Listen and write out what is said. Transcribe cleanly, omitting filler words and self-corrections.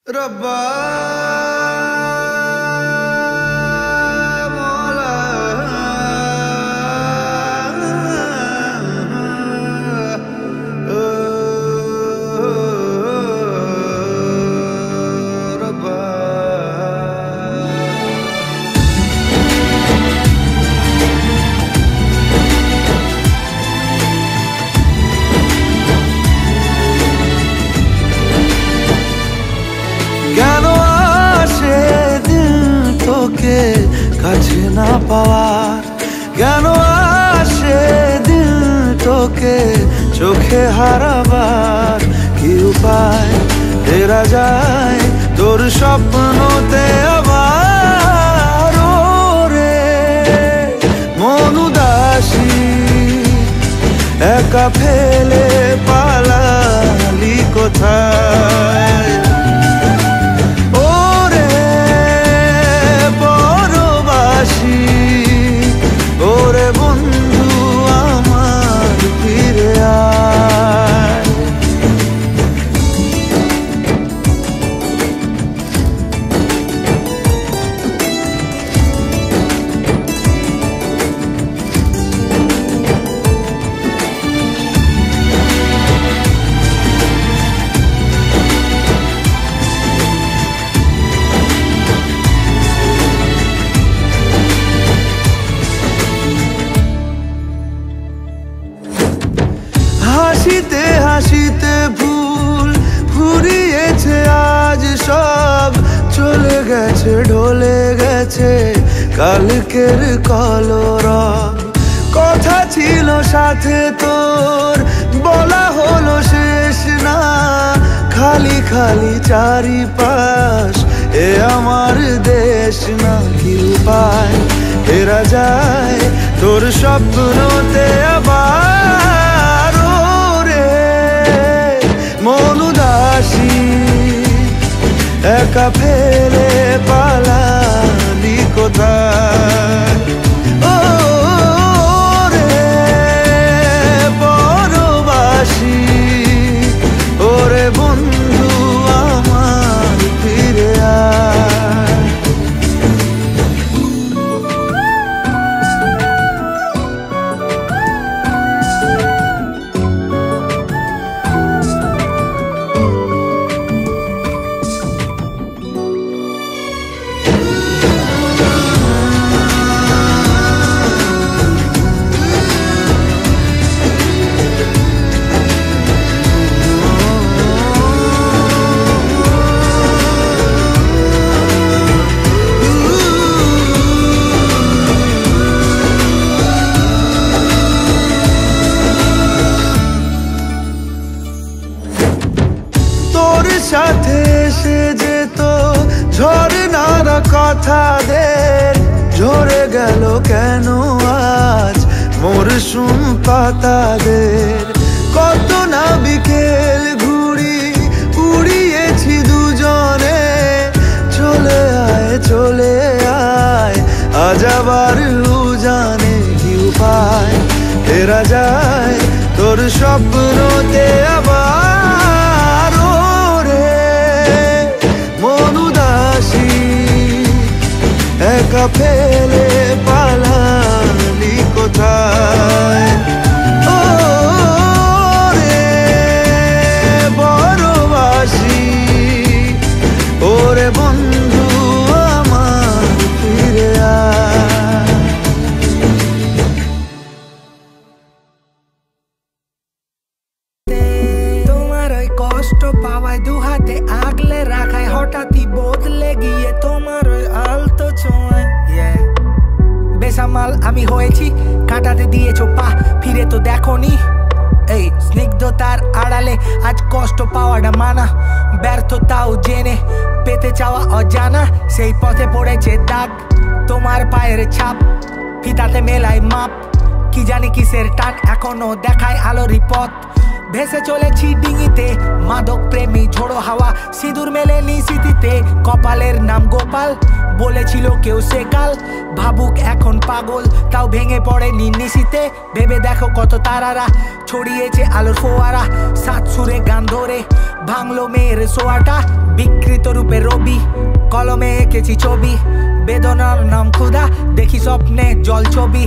रब्बा मौला रब्बा কেন আসে দিল তোকে কাছে না পাওয়ার, কেন আসে দিল তোকে চোখে হারাবার, কি উপায় ফেরা যায় তোর স্বপ্নতে আবার। ওরে মন উদাসী একা ফেলে পালালি কোথায়, ওরে বন্ধু আমার ফিরে আয়। হাসিতে হাসিতে ভুল ফুরিয়েছে আজ সব, চলে গেছে ঢলে গেছে কালকের কলরব। কথা ছিল সাথে তোর বলা হলো শেষ না, খালি খালি চারিপাশ এ আমার দেশ না, কি উপায় ফেরা যায় তোর স্বপ্নতে আবার। মন উদাসী একা ফেলে পালালি কোথায়, ও রে পরবাসী ওরে বন্ধু আমার ফিরে আয়। সাথে এসে যেত ঝরনার কথাদের, ঝরে গেল কেন আজ মরশুম পাতাদের। কত না বিকেল ঘুড়ি উড়িয়েছি দুজনে, চলে আয় আজ আবার উজানে, কি উপায় ফেরা যায় তোর স্বপ্নতে আবার। একা ফেলে পালালি কোথায়, ও রে বড়বাসী ওরে বন্ধু আমার ফিরে আয়। তোমার ওই কষ্ট পাওয়ায় দুহাতে আগলে রাখায় হঠাৎই বদলে গিয়ে তোমার ওই আলতো ছোঁয়ায় বেসামাল আমি হয়েছি, কাটাতে দিয়েছো পা ফিরে তো দেখোনি। এই স্নিগ্ধতার আড়ালে আজ কষ্ট পাওয়াটা মানা, ব্যর্থতাও জেনে পেতে চাওয়া অজানা, সেই পথে পড়েছে দাগ তোমার পায়ের ছাপ, ফিতাতে মেলায় মাপ, কি জানি কিসের টান এখনো দেখায় আলোরই পথ। ভেসে চলেছি ডিঙিতে মাদক প্রেমী ঝোড়ো হাওয়া, সিঁদুর মেলেনি স্মৃতিতে কপালের নাম গোপাল, বলেছিল কেউ সে কাল ভাবুক এখন পাগল, তাও ভেঙে পড়ে নিশিতে। ভেবে দেখো কত তারারা ছড়িয়েছে আলোর ফোয়ারা, সাত সুরে গান ধরে ভাঙলো মেয়ের সোয়াটা। বিকৃত রূপে রবি, কলমে এঁকেছি ছবি, বেদনার নাম ক্ষুধা, দেখি স্বপ্নে জল ছবি।